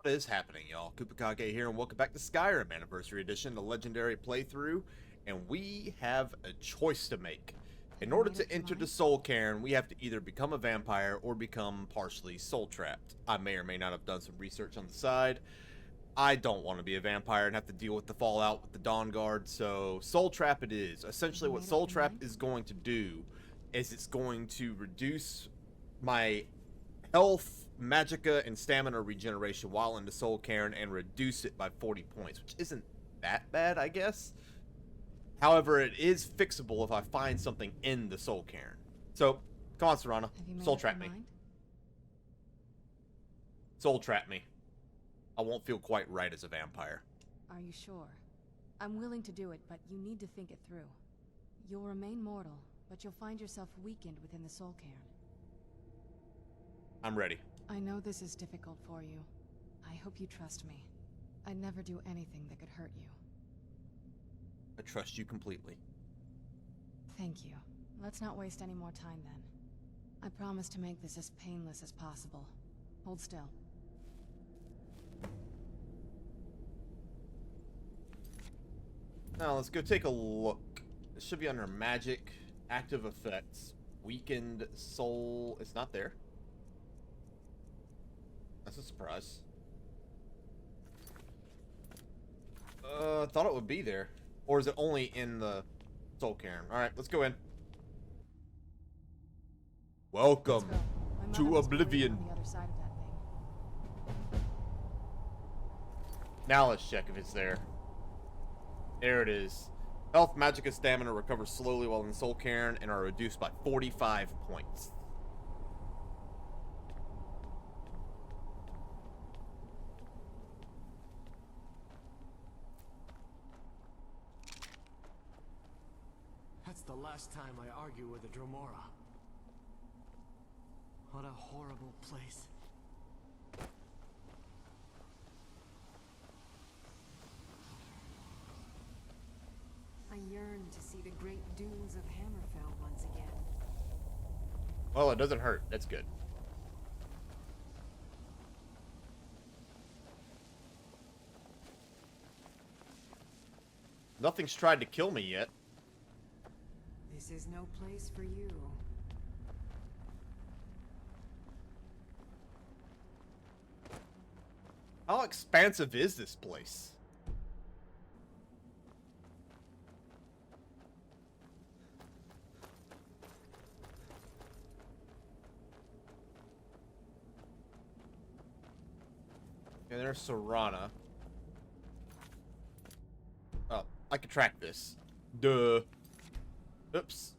What is happening, y'all? Kupakage here, and welcome back to Skyrim Anniversary Edition, the legendary playthrough. And we have a choice to make. In order to enter the Soul Cairn, we have to either become a vampire or become partially soul-trapped. I may or may not have done some research on the side. I don't want to be a vampire and have to deal with the fallout with the Dawn Guard, so Soul Trap it is. Essentially what Soul Trap is going to do is it's going to reduce my health, magicka, and stamina regeneration while in the Soul Cairn and reduce it by 40 points, which isn't that bad, I guess. However, it is fixable if I find something in the Soul Cairn. So, come on, Serana. Soul Trap me. Soul Trap me. I won't feel quite right as a vampire. Are you sure? I'm willing to do it, but you need to think it through. You'll remain mortal, but you'll find yourself weakened within the Soul Cairn. I'm ready. I know this is difficult for you. I hope you trust me. I'd never do anything that could hurt you. I trust you completely. Thank you. Let's not waste any more time then. I promise to make this as painless as possible. Hold still. Now, let's go take a look. This should be under Magic, Active Effects, Weakened Soul. It's not there. That's a surprise. I thought it would be there. Or is it only in the Soul Cairn? Alright, let's go in. Welcome to Oblivion. On the other side of that thing. Now let's check if it's there. There it is. Health, magic, and stamina recover slowly while in Soul Cairn and are reduced by 45 points. That's the last time I argue with a Dromora. What a horrible place. I yearn to see the great dunes of Hammerfell once again. Well, it doesn't hurt. That's good. Nothing's tried to kill me yet. This is no place for you. How expansive is this place? And there's Serana. Oh, I can track this. Duh. Oops.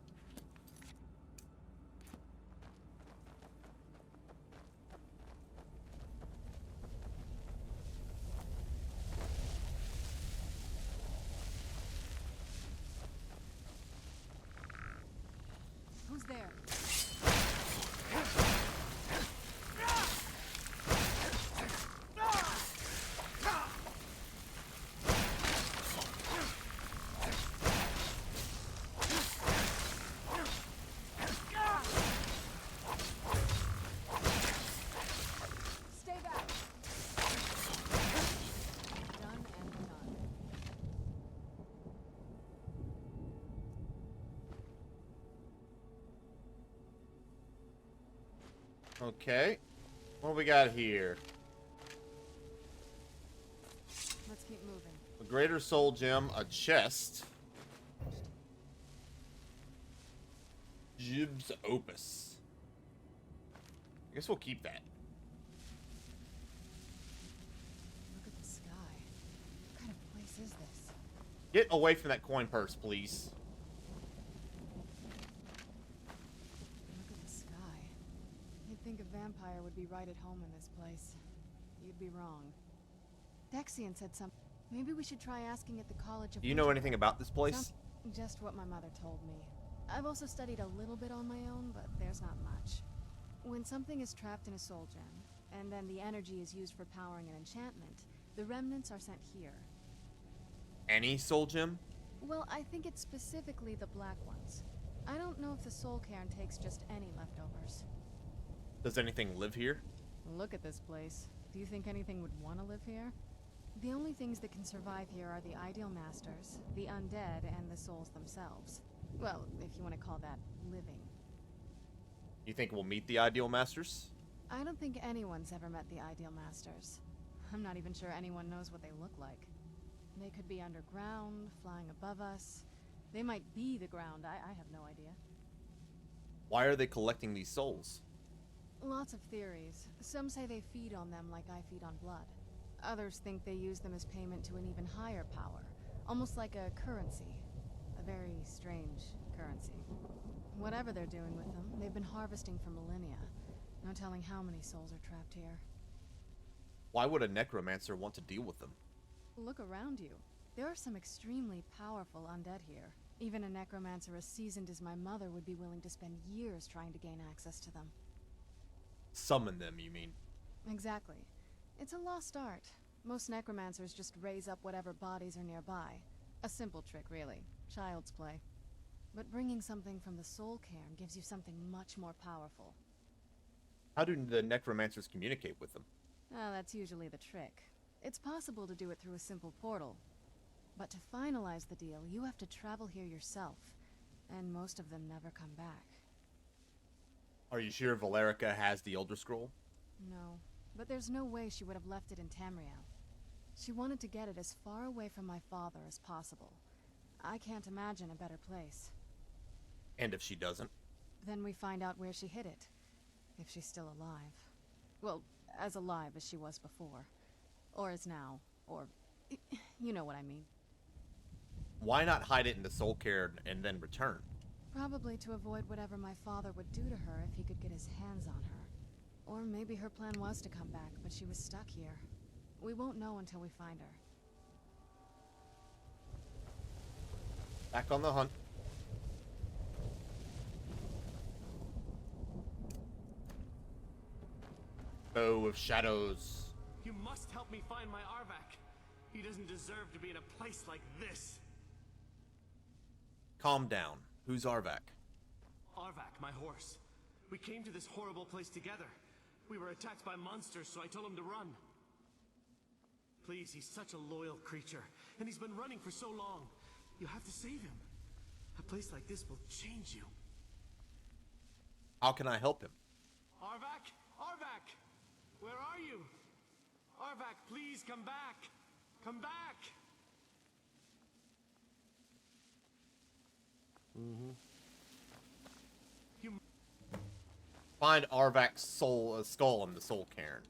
Who's there? Stay back. Done and done. Okay. What do we got here? Let's keep moving. A greater soul gem, a chest. Jiub's opus. I guess we'll keep that. Look at the sky. What kind of place is this? Get away from that coin purse, please. Look at the sky. You'd think a vampire would be right at home in this place. You'd be wrong. Dexian said something. Maybe we should try asking at the College of... Do you know anything about this place? Just what my mother told me. I've also studied a little bit on my own, but there's not much. When something is trapped in a soul gem, and then the energy is used for powering an enchantment, the remnants are sent here. Any soul gem? Well, I think it's specifically the black ones. I don't know if the Soul Cairn takes just any leftovers. Does anything live here? Look at this place. Do you think anything would want to live here? The only things that can survive here are the Ideal Masters, the undead, and the souls themselves. Well, if you want to call that living. You think we'll meet the Ideal Masters? I don't think anyone's ever met the Ideal Masters. I'm not even sure anyone knows what they look like. They could be underground, flying above us. They might be the ground, I have no idea. Why are they collecting these souls? Lots of theories. Some say they feed on them like I feed on blood. Others think they use them as payment to an even higher power, almost like a currency. A very strange currency. Whatever they're doing with them, they've been harvesting for millennia. No telling how many souls are trapped here. Why would a necromancer want to deal with them? Look around you. There are some extremely powerful undead here. Even a necromancer as seasoned as my mother would be willing to spend years trying to gain access to them. Summon them, you mean? Exactly. It's a lost art. Most necromancers just raise up whatever bodies are nearby. A simple trick, really. Child's play. But bringing something from the Soul Cairn gives you something much more powerful. How do the necromancers communicate with them? Ah, that's usually the trick. It's possible to do it through a simple portal. But to finalize the deal, you have to travel here yourself. And most of them never come back. Are you sure Valerica has the Elder Scroll? No, but there's no way she would have left it in Tamriel. She wanted to get it as far away from my father as possible. I can't imagine a better place. And if she doesn't? Then we find out where she hid it. If she's still alive. Well, as alive as she was before. Or is now. Or... you know what I mean. Why not hide it in the Soul Cairn and then return? Probably to avoid whatever my father would do to her if he could get his hands on her. Or maybe her plan was to come back, but she was stuck here. We won't know until we find her. Back on the hunt. Bow of Shadows. You must help me find my Arvak. He doesn't deserve to be in a place like this. Calm down. Who's Arvak? Arvak, my horse. We came to this horrible place together. We were attacked by monsters, so I told him to run. Please, he's such a loyal creature, and he's been running for so long. You have to save him. A place like this will change you. How can I help him? Arvak? Arvak! Where are you? Arvak, please come back! Come back! You... Find Arvak's skull in the Soul Cairn.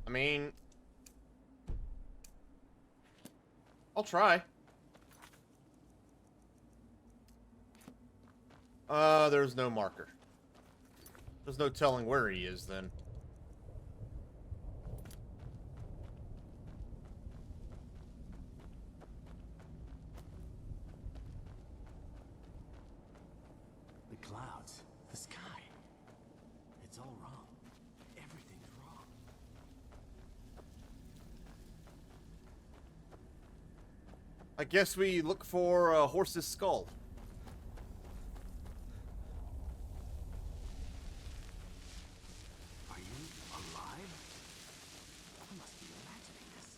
I mean... I'll try. There's no marker. There's no telling where he is, then. The clouds, the sky. It's all wrong. Everything's wrong. I guess we look for a horse's skull. Are you alive? I must be imagining this.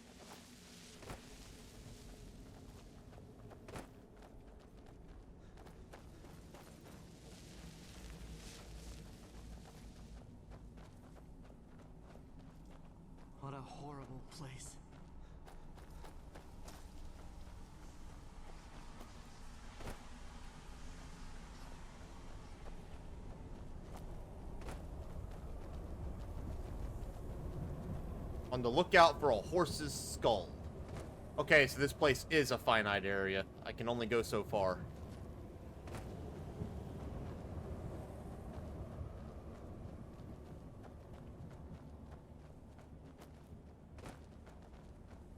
What a horrible place. On the lookout for a horse's skull. Okay, so this place is a finite area. I can only go so far.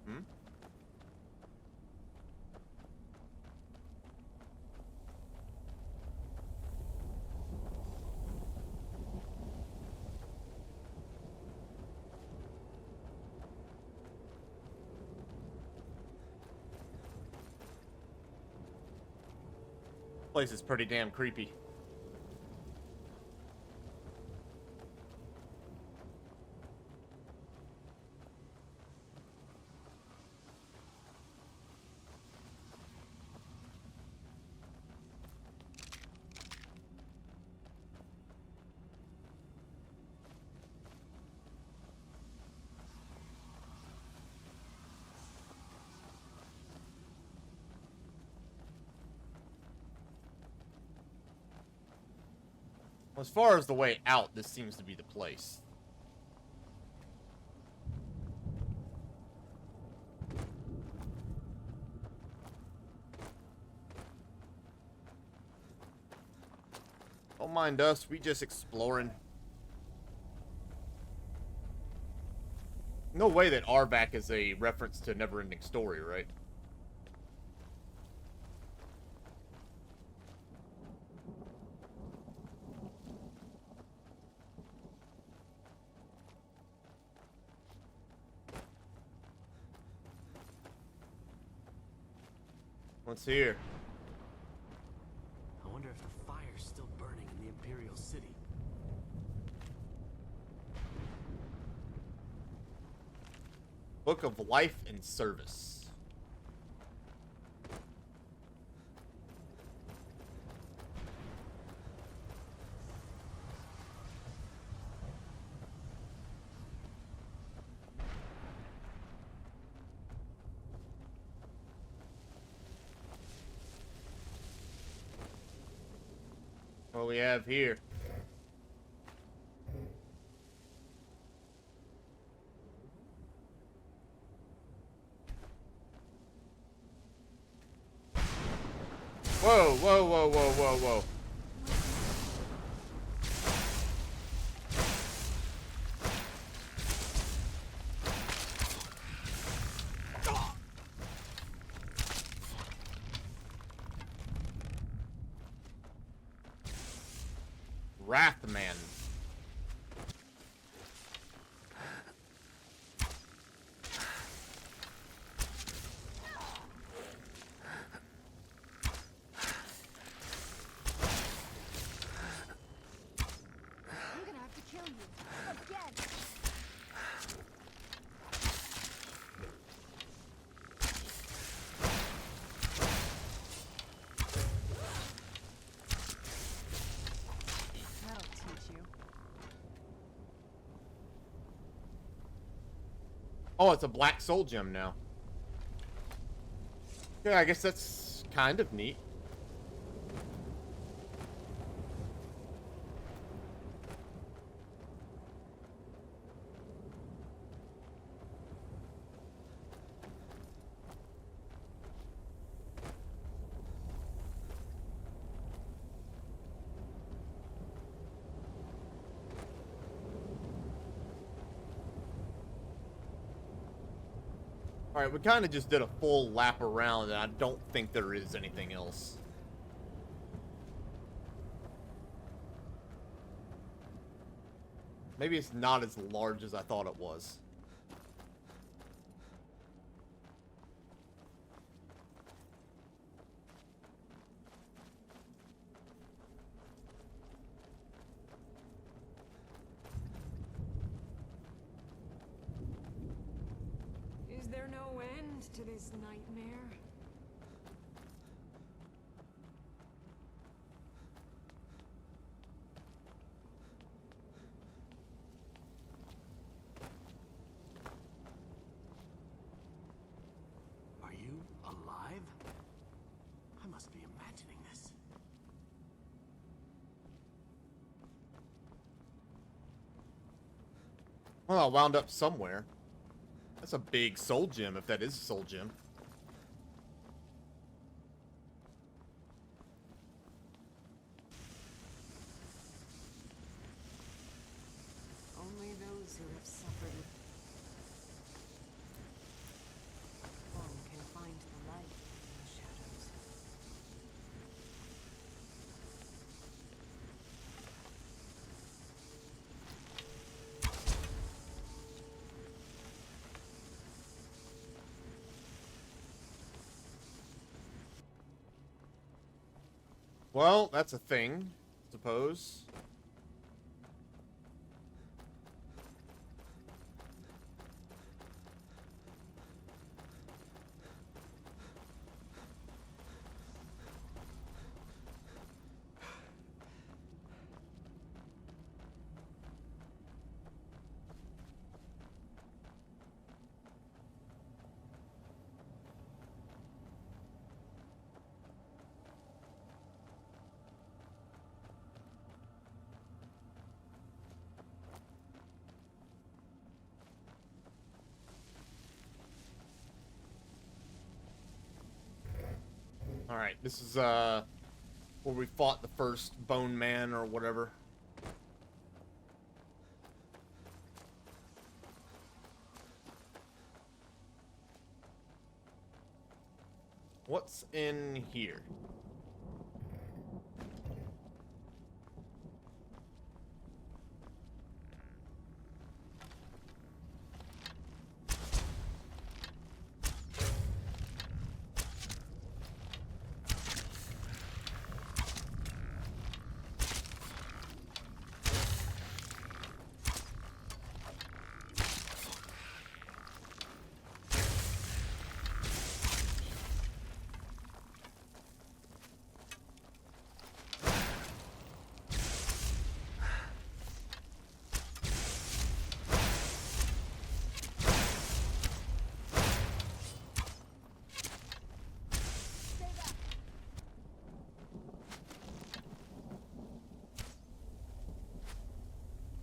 Hmm? Place is pretty damn creepy. As far as the way out, this seems to be the place. Don't mind us, we just exploring. No way that Arvak is a reference to Neverending Story, right? What's here? I wonder if the fire's still burning in the Imperial City. Book of Life and Service. What we have here? Whoa, whoa, whoa, whoa, whoa, whoa. Wrathman. I'm gonna have to kill you. Again. That'll teach you. Oh, it's a black soul gem now. Yeah, I guess that's kind of neat. Alright, we kind of just did a full lap around, and I don't think there is anything else. Maybe it's not as large as I thought it was. Is there no end to this nightmare? Are you alive? I must be imagining this. Well, I wound up somewhere. That's a big soul gem, if that is a soul gem. Only those who have suffered alone can find the light in the shadows. Well, that's a thing, I suppose. Alright, this is where we fought the first Bone Man or whatever. What's in here?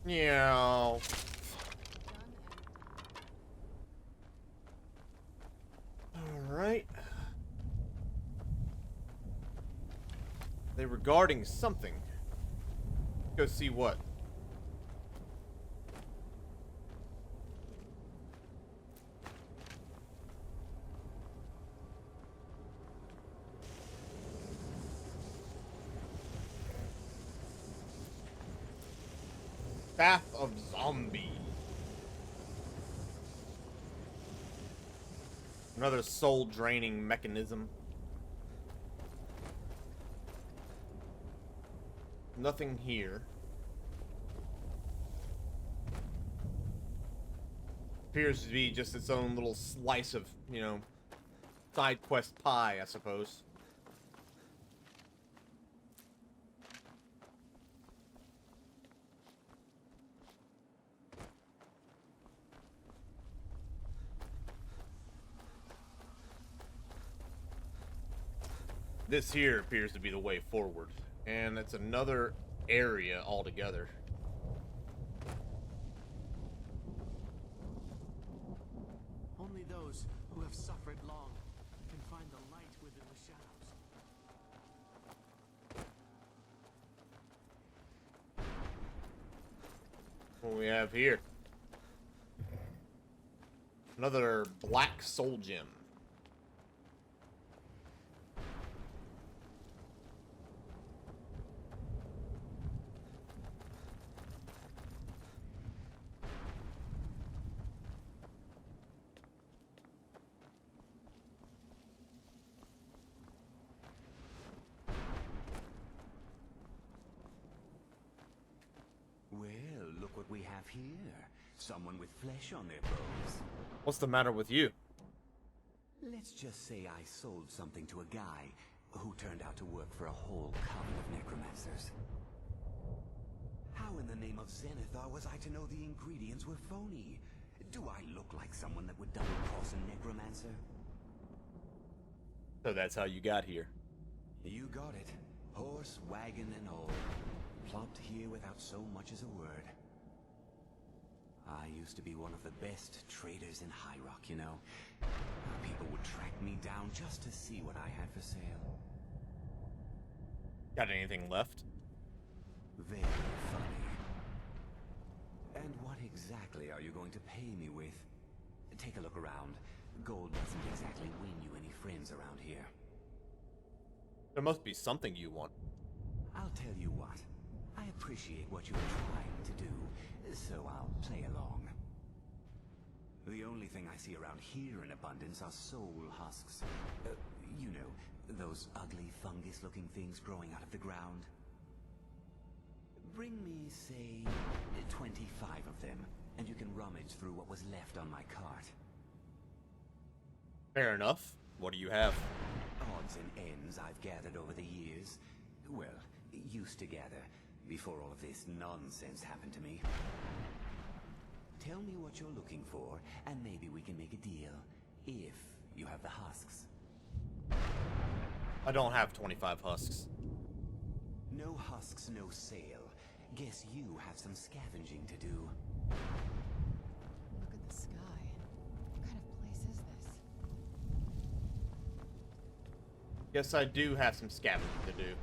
Yeah. Alright. They were guarding something. Go see what. Staff of Zombie. Another soul draining mechanism. Nothing here. Appears to be just its own little slice of, you know, side quest pie, I suppose. This here appears to be the way forward, and it's another area altogether. Only those who have suffered long can find the light within the shadows. What we have here? Another black soul gem. Well, look what we have here. Someone with flesh on their bones. What's the matter with you? Let's just say I sold something to a guy who turned out to work for a whole coven of necromancers. How in the name of Zenithar was I to know the ingredients were phony? Do I look like someone that would double-cross a necromancer? So that's how you got here. You got it. Horse, wagon, and all. Plopped here without so much as a word. I used to be one of the best traders in High Rock, you know. People would track me down just to see what I had for sale. Got anything left? Very funny. And what exactly are you going to pay me with? Take a look around. Gold doesn't exactly win you any friends around here. There must be something you want. I'll tell you what. I appreciate what you're trying to do, so I'll play along. The only thing I see around here in abundance are soul husks. You know, those ugly fungus-looking things growing out of the ground. Bring me, say, 25 of them, and you can rummage through what was left on my cart. Fair enough. What do you have? Odds and ends I've gathered over the years. Well, used to gather, before all of this nonsense happened to me. Tell me what you're looking for, and maybe we can make a deal, if you have the husks. I don't have 25 husks. No husks, no sale. Guess you have some scavenging to do. Look at the sky. What kind of place is this? Guess I do have some scavenging to do.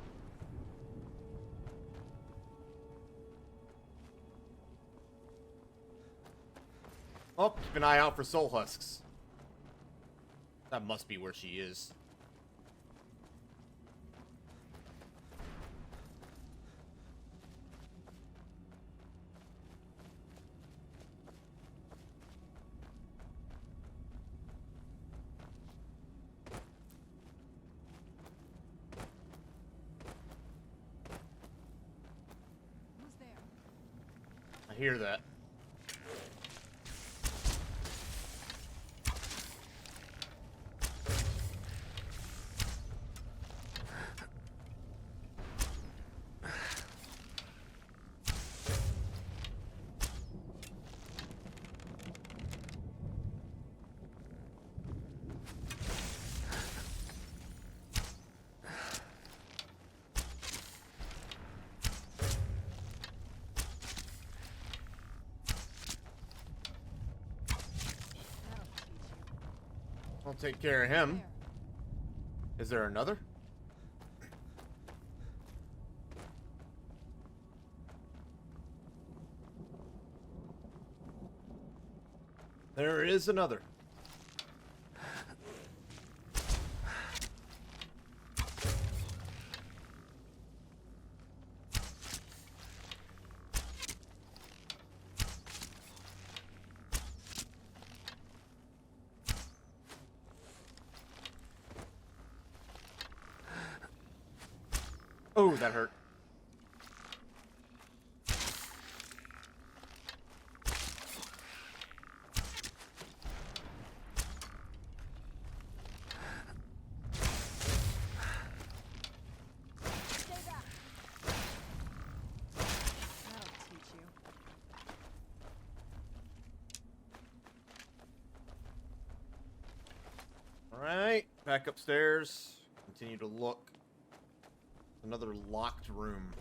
Oh, keep an eye out for soul husks. That must be where she is. Who's there? I hear that. That'll teach you. I'll take care of him. There. Is there another? There is another. Oh, that hurt. Stay back. That'll teach you. Alright, back upstairs. Continue to look. Another locked room.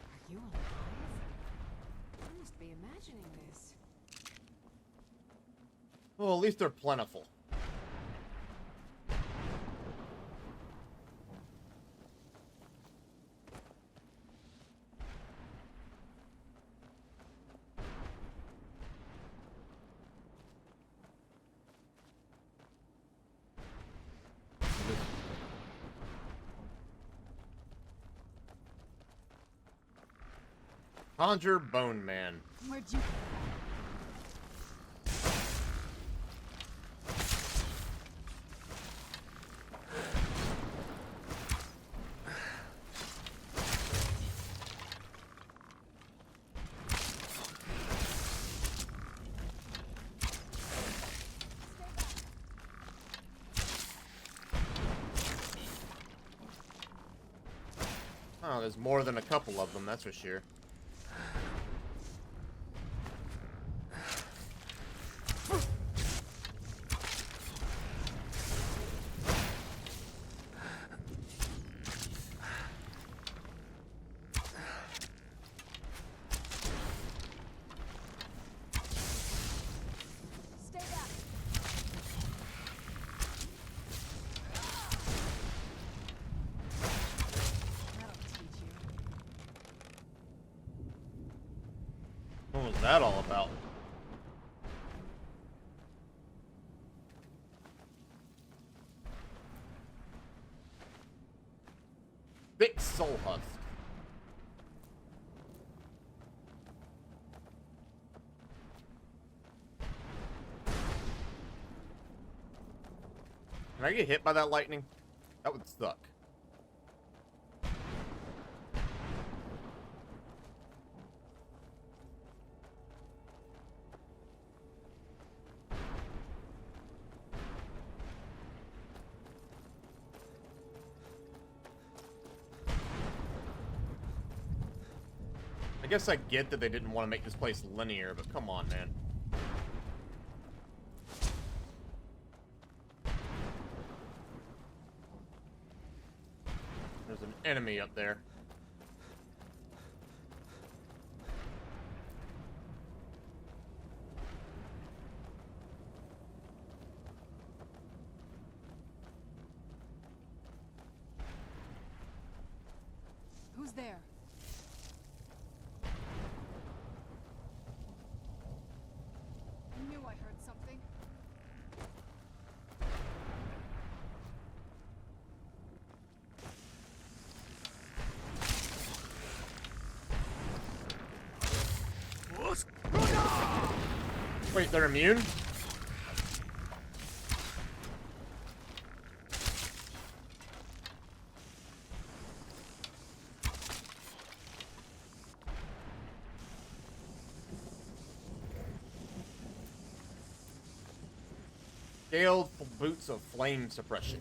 Are you alive? I must be imagining this. Well, at least they're plentiful. Conjure Bone Man. Where'd you? Oh, there's more than a couple of them, that's for sure. Stay back. That'll teach you. What was that all about? Big soul husk. Can I get hit by that lightning? That would suck. I guess I get that they didn't want to make this place linear, but come on, man. There's an enemy up there. Who's there? I knew I heard something. Wait, they're immune? Scaled boots of flame suppression.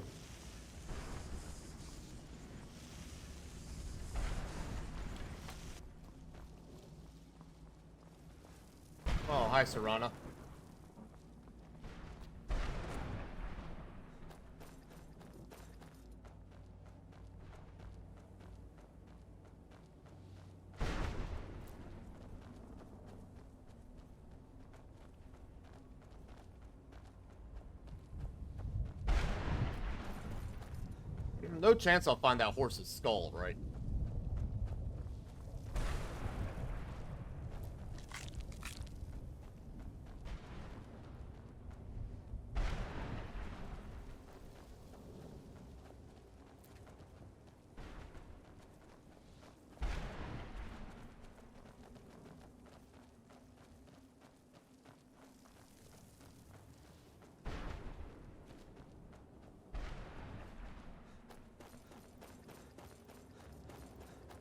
Oh, hi, Serana. No chance I'll find that horse's skull, right?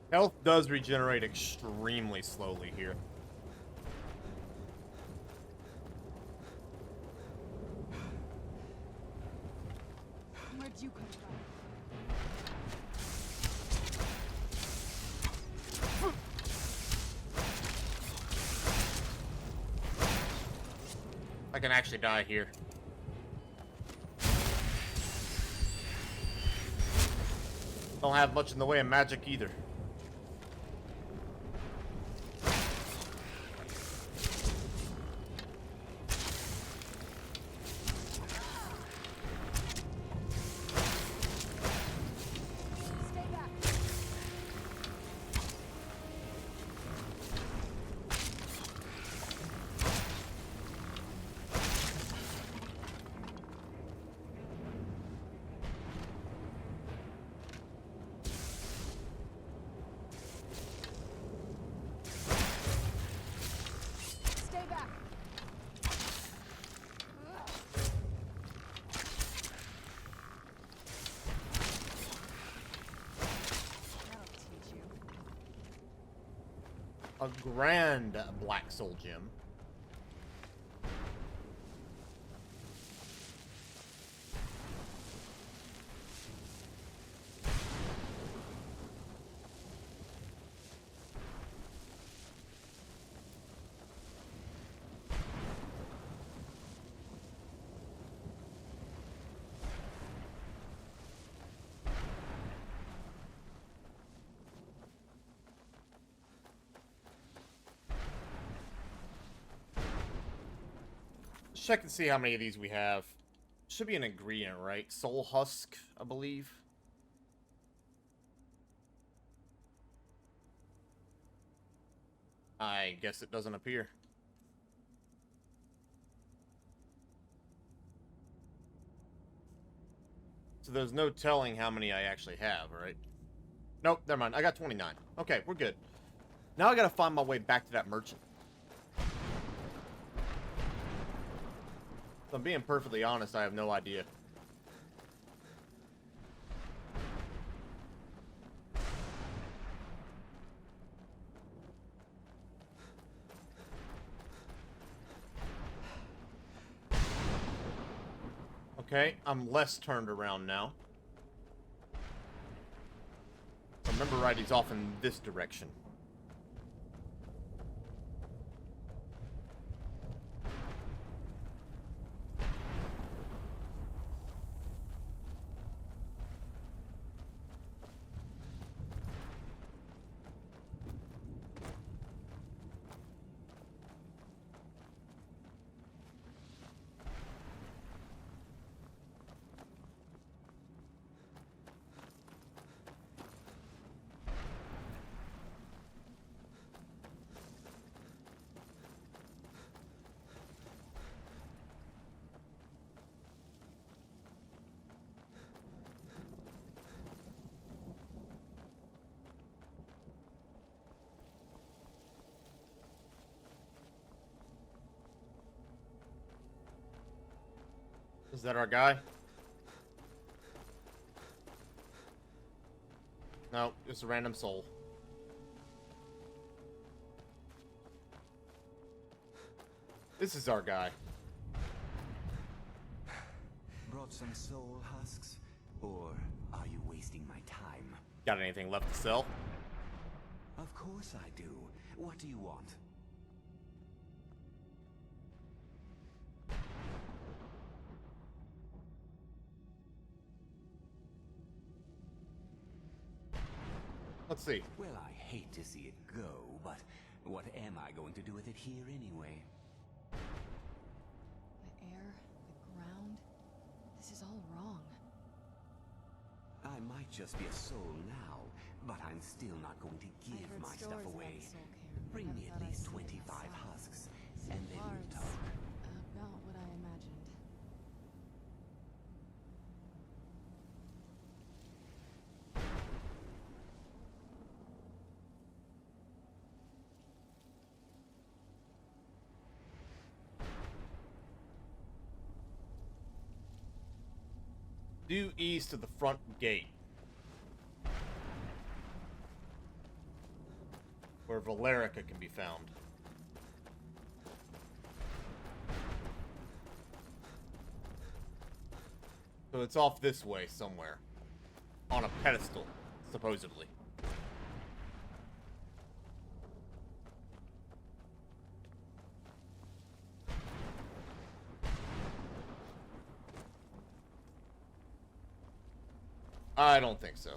Health does regenerate extremely slowly here. Where'd you come from? I can actually die here. Don't have much in the way of magic either. A grand black soul gem. Check and see how many of these we have. Should be an ingredient, right? Soul husk, I believe. I guess it doesn't appear. So there's no telling how many I actually have, right? Nope, never mind. I got 29. Okay, we're good. Now I gotta find my way back to that merchant. If I'm being perfectly honest, I have no idea. Okay, I'm less turned around now. If I remember right, he's off in this direction. Is that our guy? No, it's a random soul. This is our guy. Brought some soul husks? Or are you wasting my time? Got anything left to sell? Of course I do. What do you want? Let's see. Well, I hate to see it go, but what am I going to do with it here anyway? The air, the ground. This is all wrong. I might just be a soul now, but I'm still not going to I give heard my stories stuff about away. the Soul Cairn, Bring never me thought at I'd least see it 25 myself. husks, Some and then we'll parts talk. about what I imagined. Due east of the front gate, where Valerica can be found. So it's off this way somewhere. On a pedestal, supposedly. I don't think so.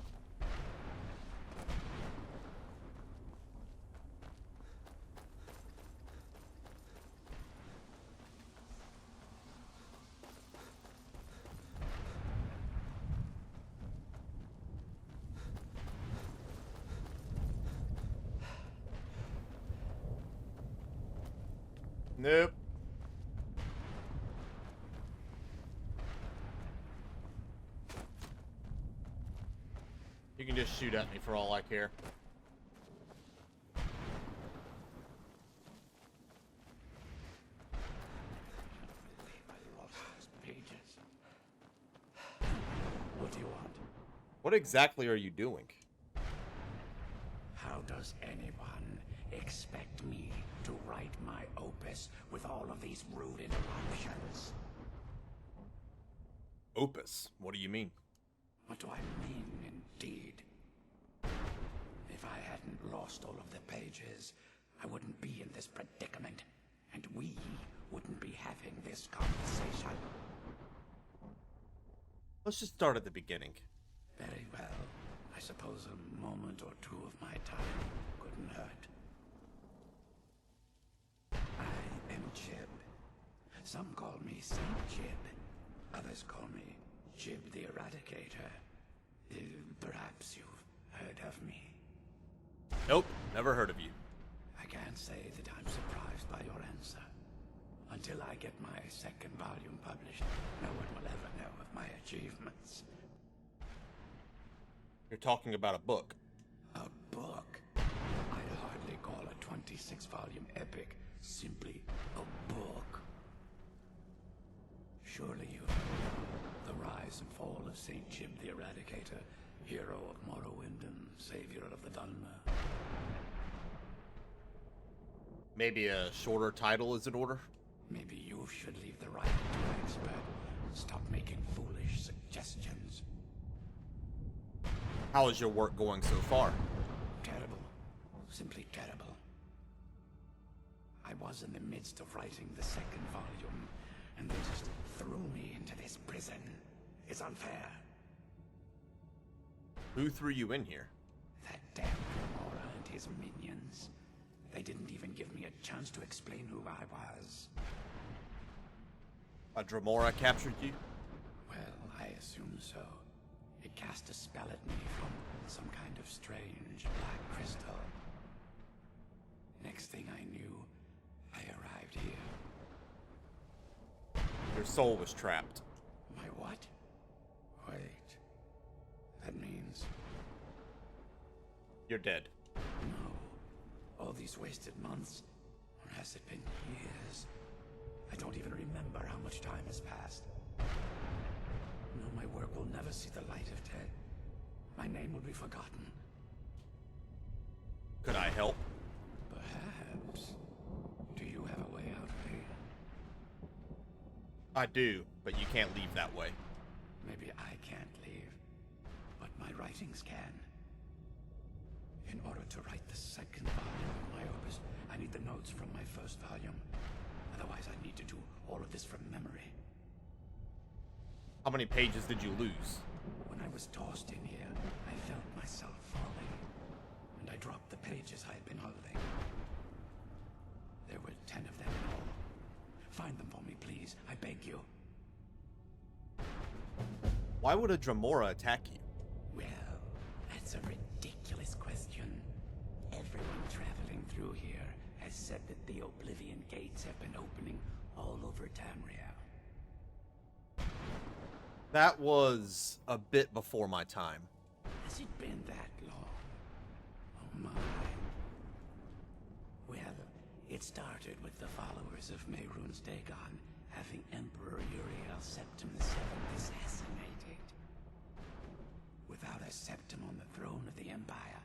Nope. You can just shoot at me for all I care. What do you want? What exactly are you doing? How does anyone expect me to write my opus with all of these rude interruptions? Opus? What do you mean? What do I mean, indeed? If I hadn't lost all of the pages, I wouldn't be in this predicament, and we wouldn't be having this conversation. Let's just start at the beginning. Very well. I suppose a moment or two of my time couldn't hurt. I am Jiub. Some call me Saint Jiub. Others call me Jiub the Eradicator. Perhaps you've heard of me. Nope, never heard of you. I can't say that I'm surprised by your answer. Until I get my second volume published, no one will ever know of my achievements. You're talking about a book. A book? I'd hardly call a 26-volume epic simply a book. Surely you've heard of the rise and fall of Saint Jiub the Eradicator, hero of Morrowind and savior of the Dunmer. Maybe a shorter title is in order? Maybe you should leave the writing to an expert and stop making foolish suggestions. How is your work going so far? Terrible. Simply terrible. I was in the midst of writing the second volume, and they just threw me into this prison. It's unfair. Who threw you in here? That damn Gamora and his minions. They didn't even give me a chance to explain who I was. A Dremora captured you? Well, I assume so. It cast a spell at me from some kind of strange black crystal. Next thing I knew, I arrived here. Your soul was trapped. My what? Wait. That means... You're dead. No. All these wasted months? Or has it been years? I don't even remember how much time has passed. my work will never see the light of day. My name will be forgotten. Could I help? Perhaps. Do you have a way out of here? I do, but you can't leave that way. Maybe I can't leave, but my writings can. In order to write the second volume of my opus, I need the notes from my first volume. Otherwise, I need to do all of this from memory. How many pages did you lose? When I was tossed in here, I felt myself falling, and I dropped the pages I had been holding. There were 10 of them in all. Find them for me, please. I beg you. Why would a Dremora attack you? Well, that's a ridiculous question. Everyone traveling through here has said that the Oblivion Gates have been opening all over Tamriel. That was a bit before my time. Has it been that long? Oh my. Well, it started with the followers of Mehrunes Dagon having Emperor Uriel Septim VII assassinated. Without a Septim on the throne of the Empire,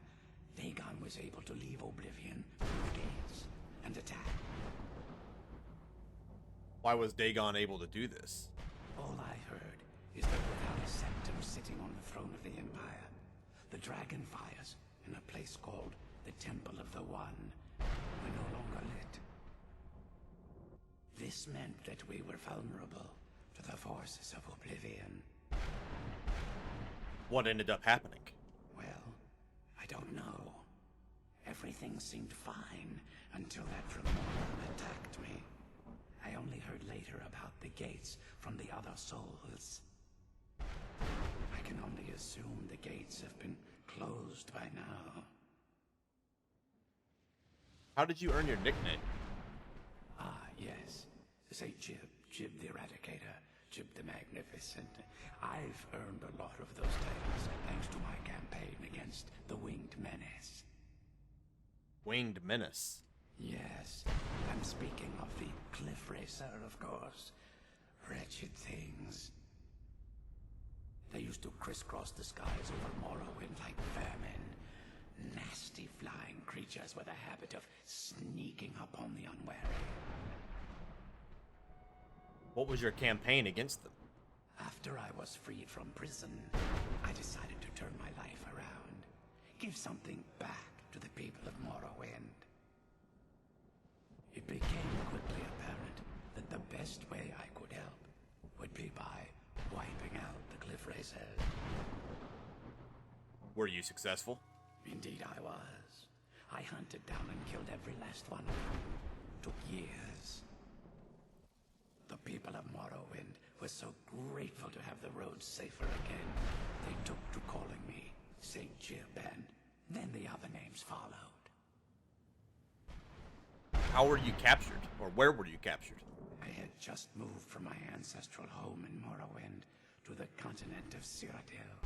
Dagon was able to leave Oblivion through the gates and attack. Why was Dagon able to do this? All I heard is that without a Septim sitting on the throne of the Empire, the dragon fires in a place called the Temple of the One were no longer lit. This meant that we were vulnerable to the forces of Oblivion. What ended up happening? Well, I don't know. Everything seemed fine until that Dremora attacked me. I only heard later about the gates from the other souls. I can only assume the gates have been closed by now. How did you earn your nickname? Ah, yes. Say Jiub the Eradicator, Jiub the Magnificent. I've earned a lot of those titles thanks to my campaign against the Winged Menace. Winged Menace. Yes, I'm speaking of the Cliff Racer, of course. Wretched things. They used to crisscross the skies over Morrowind like vermin. Nasty flying creatures with a habit of sneaking upon the unwary. What was your campaign against them? After I was freed from prison, I decided to turn my life around. Give something back to the people of Morrowind. It became quickly apparent that the best way I could help would be by wiping out the Cliff Racers. Were you successful? Indeed I was. I hunted down and killed every last one of them. Took years. The people of Morrowind were so grateful to have the roads safer again. They took to calling me Saint Jiub, and then the other names followed. How were you captured? Or where were you captured? I had just moved from my ancestral home in Morrowind to the continent of Cyrodiil.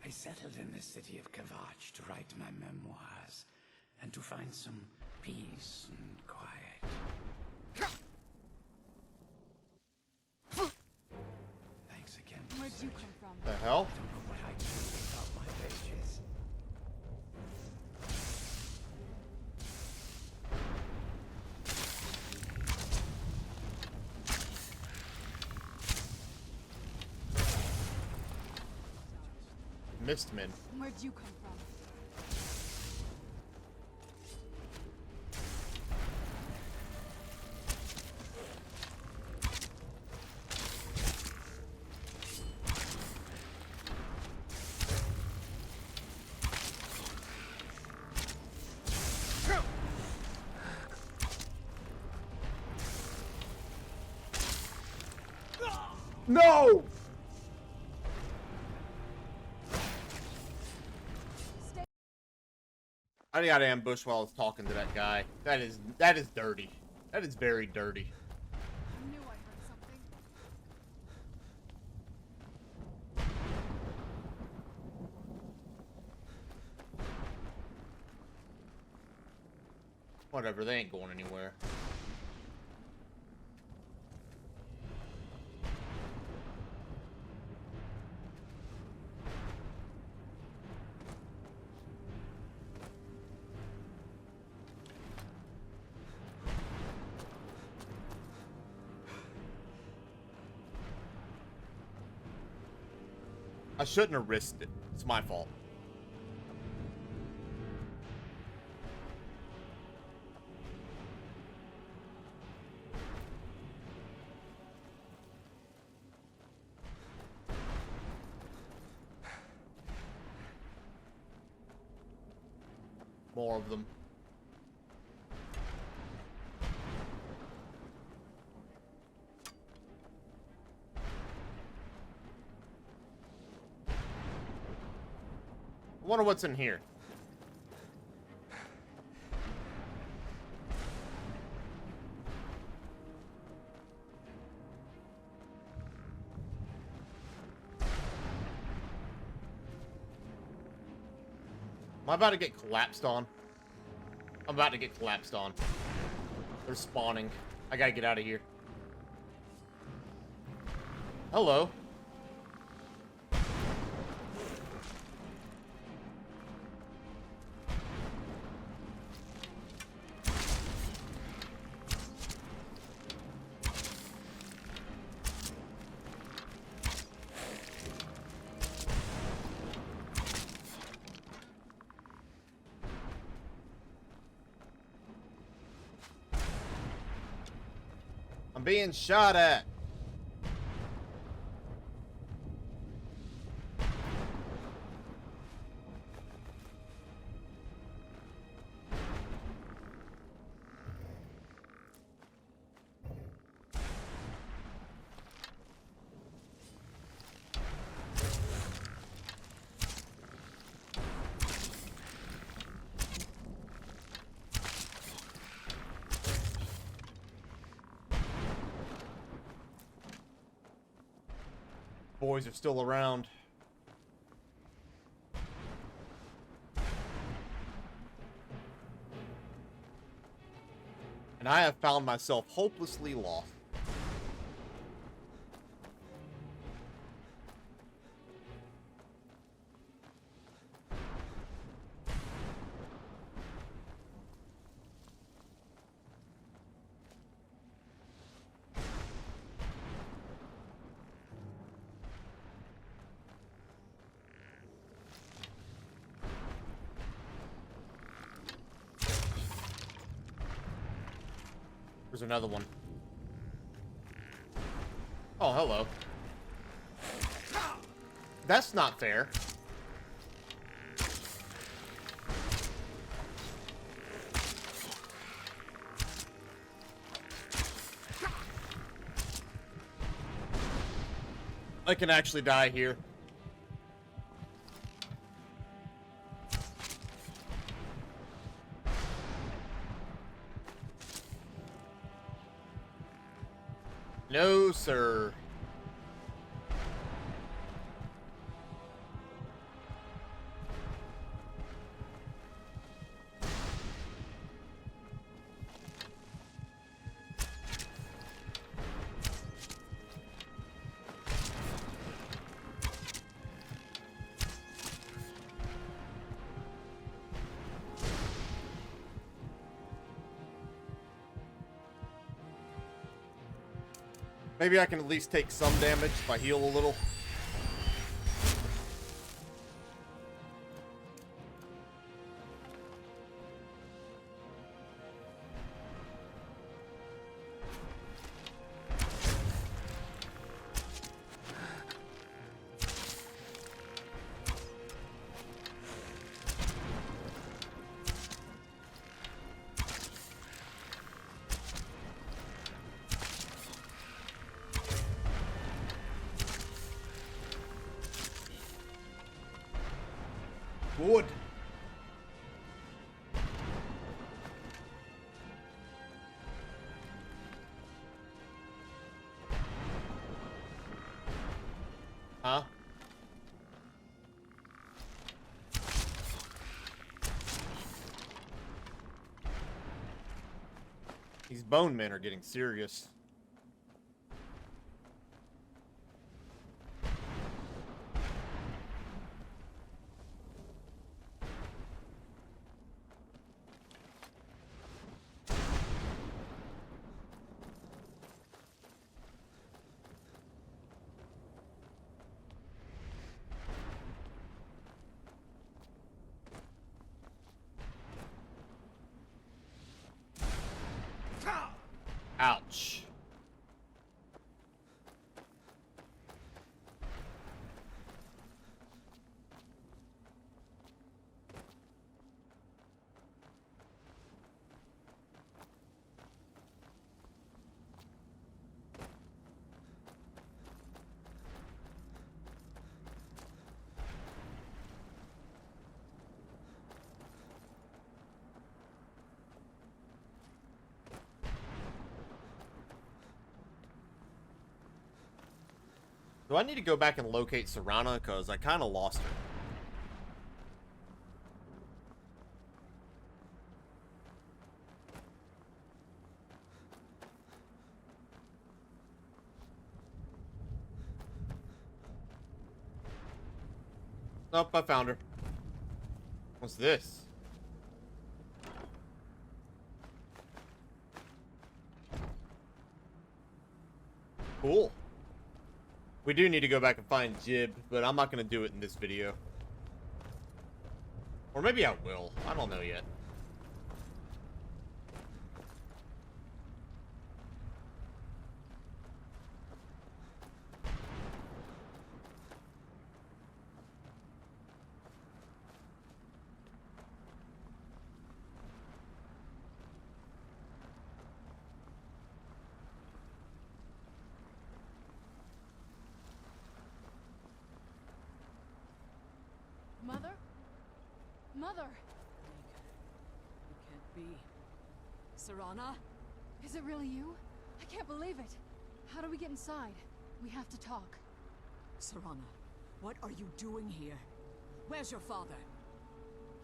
I settled in the city of Kvatch to write my memoirs and to find some peace and quiet. Thanks again. Where'd you come from? The hell? I don't know what I'd do without my pages. Mistmen. Where'd you come from? No! I got ambushed while I was talking to that guy. That is dirty. That is very dirty. I knew I heard something. Whatever, they ain't going anywhere. I shouldn't have risked it. It's my fault. More of them. I wonder what's in here. Am I about to get collapsed on? I'm about to get collapsed on. They're spawning. I gotta get out of here. Hello. I'm being shot at. Boys are still around. And I have found myself hopelessly lost. There's another one. Oh, hello. That's not fair. I can actually die here. No, sir. Maybe I can at least take some damage if I heal a little. Good. Huh? These bone men are getting serious. Do I need to go back and locate Serana? Because I kind of lost her. Nope, I found her. What's this? Cool. We do need to go back and find Jiub, but I'm not going to do it in this video. Or maybe I will. I don't know yet. Mother? Mother! It can't be. Serana? Is it really you? I can't believe it. How do we get inside? We have to talk. Serana, what are you doing here? Where's your father?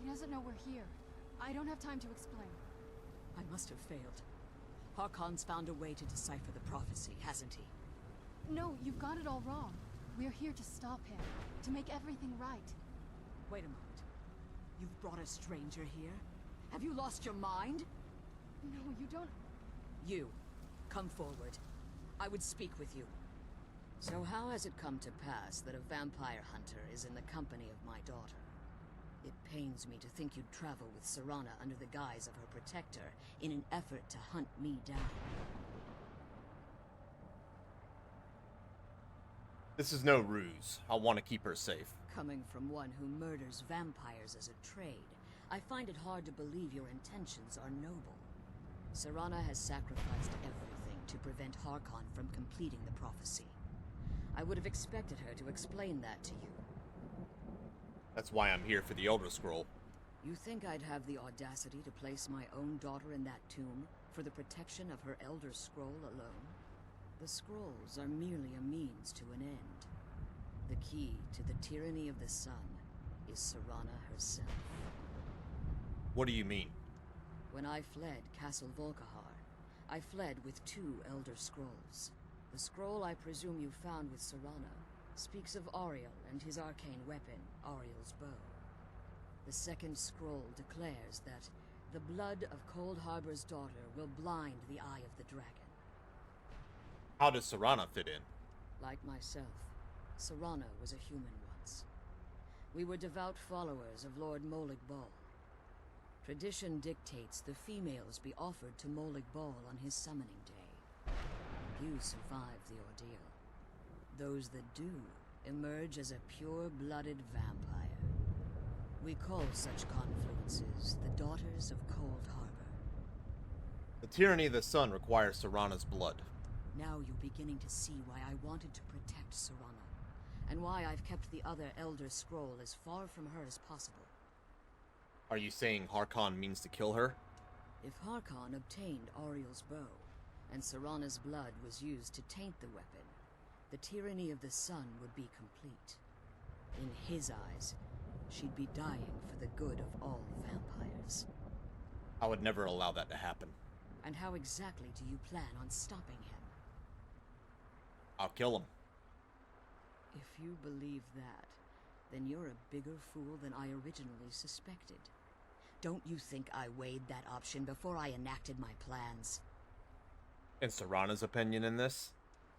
He doesn't know we're here. I don't have time to explain. I must have failed. Harkon's found a way to decipher the prophecy, hasn't he? No, you've got it all wrong. We're here to stop him. To make everything right. Wait a moment. You've brought a stranger here? Have you lost your mind? No, you don't... You, come forward. I would speak with you. So how has it come to pass that a vampire hunter is in the company of my daughter? It pains me to think you'd travel with Serana under the guise of her protector in an effort to hunt me down. This is no ruse. I want to keep her safe. Coming from one who murders vampires as a trade, I find it hard to believe your intentions are noble. Serana has sacrificed everything to prevent Harkon from completing the prophecy. I would have expected her to explain that to you. That's why I'm here for the Elder Scroll. You think I'd have the audacity to place my own daughter in that tomb for the protection of her Elder Scroll alone? The scrolls are merely a means to an end. The key to the tyranny of the sun is Serana herself. What do you mean? When I fled Castle Volkihar, I fled with 2 Elder Scrolls. The scroll I presume you found with Serana speaks of Auriel and his arcane weapon, Auriel's bow. The second scroll declares that the blood of Cold Harbor's daughter will blind the eye of the dragon. How does Serana fit in? Like myself, Serana was a human once. We were devout followers of Lord Molig Bal. Tradition dictates the females be offered to Molig Bal on his summoning day. You survive the ordeal. Those that do emerge as a pure-blooded vampire. We call such confluences the Daughters of Cold Harbor. The tyranny of the sun requires Serana's blood. Now you're beginning to see why I wanted to protect Serana, and why I've kept the other Elder Scroll as far from her as possible. Are you saying Harkon means to kill her? If Harkon obtained Auriel's bow, and Serana's blood was used to taint the weapon, the tyranny of the sun would be complete. In his eyes, she'd be dying for the good of all vampires. I would never allow that to happen. And how exactly do you plan on stopping him? I'll kill him. If you believe that, then you're a bigger fool than I originally suspected. Don't you think I weighed that option before I enacted my plans? And Serana's opinion in this?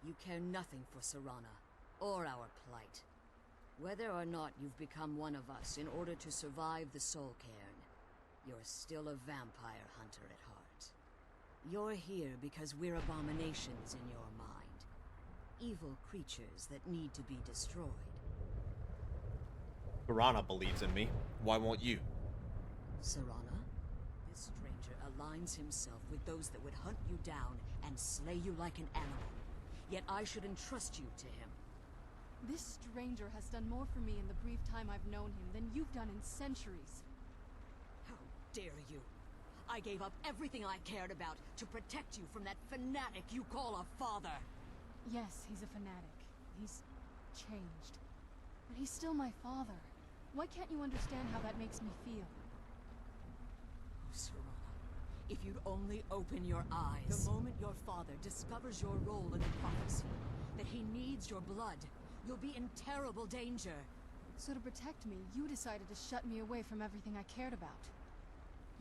You care nothing for Serana, or our plight. Whether or not you've become one of us in order to survive the Soul Cairn, you're still a vampire hunter at heart. You're here because we're abominations in your mind. Evil creatures that need to be destroyed. Serana believes in me. Why won't you? Serana? This stranger aligns himself with those that would hunt you down and slay you like an animal. Yet I should entrust you to him. This stranger has done more for me in the brief time I've known him than you've done in centuries. How dare you? I gave up everything I cared about to protect you from that fanatic you call a father. Yes, he's a fanatic. He's changed. But he's still my father. Why can't you understand how that makes me feel? Oh, Serana, if you'd only open your eyes. The moment your father discovers your role in the prophecy, that he needs your blood, you'll be in terrible danger. So to protect me, you decided to shut me away from everything I cared about.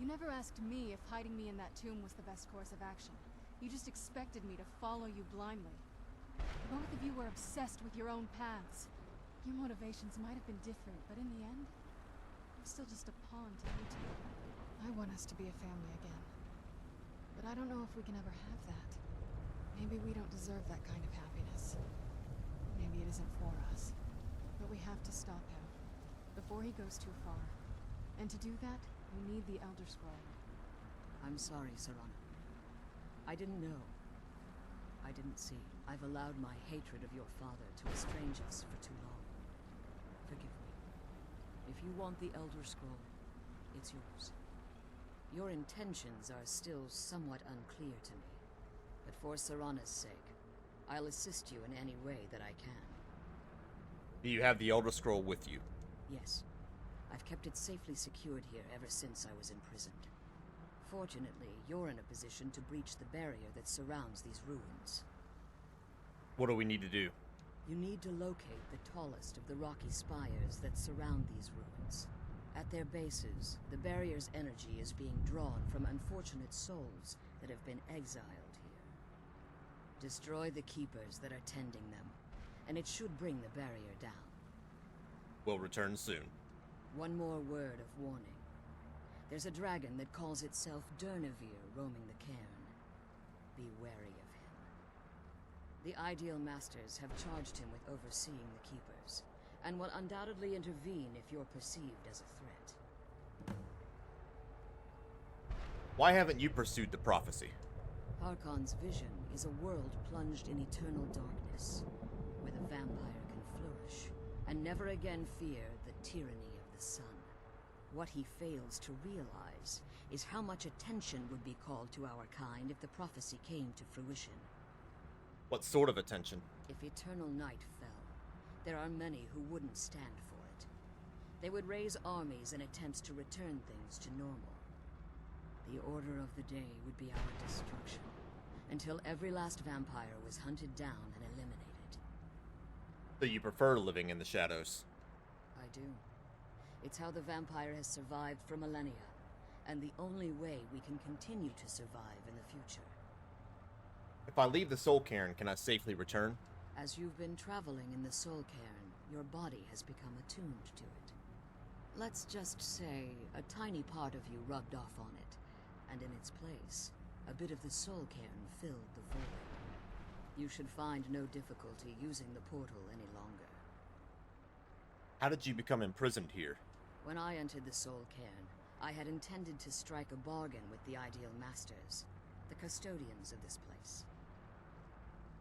You never asked me if hiding me in that tomb was the best course of action. You just expected me to follow you blindly. Both of you were obsessed with your own paths. Your motivations might have been different, but in the end, I'm still just a pawn to you two. I want us to be a family again. But I don't know if we can ever have that. Maybe we don't deserve that kind of happiness. Maybe it isn't for us. But we have to stop him, before he goes too far. And to do that, we need the Elder Scroll. I'm sorry, Serana. I didn't know. I didn't see. I've allowed my hatred of your father to estrange us for too long. Forgive me. If you want the Elder Scroll, it's yours. Your intentions are still somewhat unclear to me, but for Serana's sake, I'll assist you in any way that I can. Do you have the Elder Scroll with you? Yes. I've kept it safely secured here ever since I was imprisoned. Fortunately, you're in a position to breach the barrier that surrounds these ruins. What do we need to do? You need to locate the tallest of the rocky spires that surround these ruins. At their bases, the barrier's energy is being drawn from unfortunate souls that have been exiled here. Destroy the keepers that are tending them, and it should bring the barrier down. We'll return soon. One more word of warning. There's a dragon that calls itself Durnevere roaming the cairn. Be wary of him. The Ideal Masters have charged him with overseeing the Keepers, and will undoubtedly intervene if you're perceived as a threat. Why haven't you pursued the prophecy? Harkon's vision is a world plunged in eternal darkness, where the vampire can flourish, and never again fear the tyranny of the sun. What he fails to realize is how much attention would be called to our kind if the prophecy came to fruition. What sort of attention? If eternal night fell, there are many who wouldn't stand for it. They would raise armies in attempts to return things to normal. The order of the day would be our destruction, until every last vampire was hunted down and eliminated. So you prefer living in the shadows? I do. It's how the vampire has survived for millennia, and the only way we can continue to survive in the future. If I leave the Soul Cairn, can I safely return? As you've been traveling in the Soul Cairn, your body has become attuned to it. Let's just say a tiny part of you rubbed off on it, and in its place, a bit of the Soul Cairn filled the void. You should find no difficulty using the portal any longer. How did you become imprisoned here? When I entered the Soul Cairn, I had intended to strike a bargain with the Ideal Masters, the custodians of this place.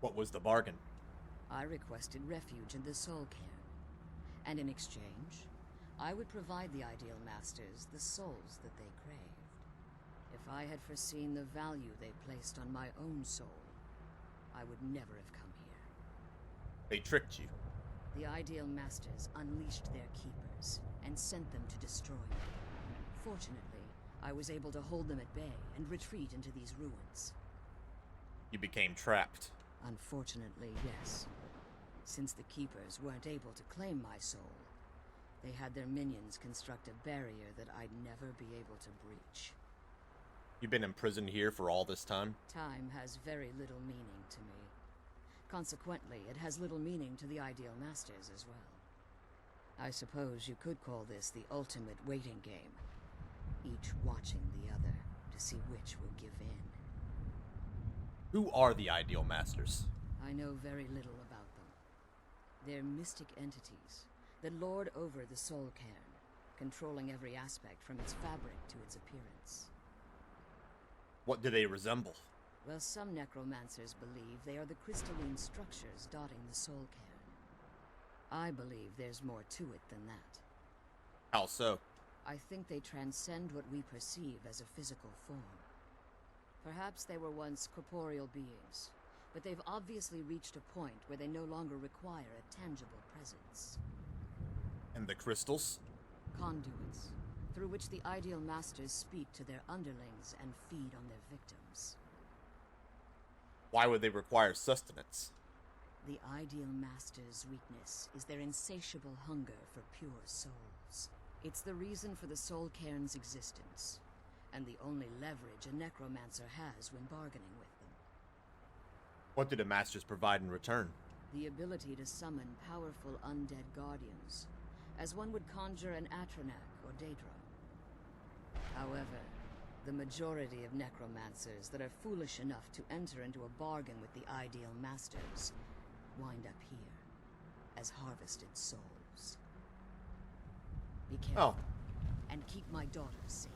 What was the bargain? I requested refuge in the Soul Cairn, and in exchange, I would provide the Ideal Masters the souls that they craved. If I had foreseen the value they placed on my own soul, I would never have come here. They tricked you. The Ideal Masters unleashed their keepers and sent them to destroy me. Fortunately, I was able to hold them at bay and retreat into these ruins. You became trapped. Unfortunately, yes. Since the keepers weren't able to claim my soul, they had their minions construct a barrier that I'd never be able to breach. You've been imprisoned here for all this time? Time has very little meaning to me. Consequently, it has little meaning to the Ideal Masters as well. I suppose you could call this the ultimate waiting game, each watching the other to see which will give in. Who are the Ideal Masters? I know very little about them. They're mystic entities that lord over the Soul Cairn, controlling every aspect from its fabric to its appearance. What do they resemble? Well, some necromancers believe they are the crystalline structures dotting the Soul Cairn. I believe there's more to it than that. How so? I think they transcend what we perceive as a physical form. Perhaps they were once corporeal beings, but they've obviously reached a point where they no longer require a tangible presence. And the crystals? Conduits, through which the Ideal Masters speak to their underlings and feed on their victims. Why would they require sustenance? The Ideal Masters' weakness is their insatiable hunger for pure souls. It's the reason for the Soul Cairn's existence, and the only leverage a necromancer has when bargaining with them. What do the Masters provide in return? The ability to summon powerful undead guardians, as one would conjure an Atronak or Daedra. However, the majority of necromancers that are foolish enough to enter into a bargain with the Ideal Masters wind up here as harvested souls. Be careful, and keep my daughter safe.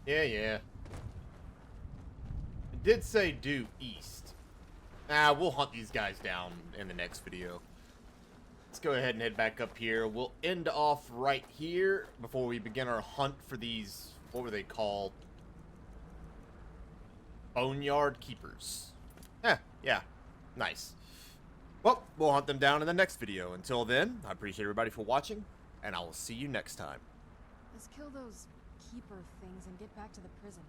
Yeah. It did say due east. We'll hunt these guys down in the next video. Let's go ahead and head back up here. We'll end off right here before we begin our hunt for these, what were they called? Boneyard Keepers. Yeah. Nice. Well, we'll hunt them down in the next video. Until then, I appreciate everybody for watching, and I will see you next time. Let's kill those keeper things and get back to the prison.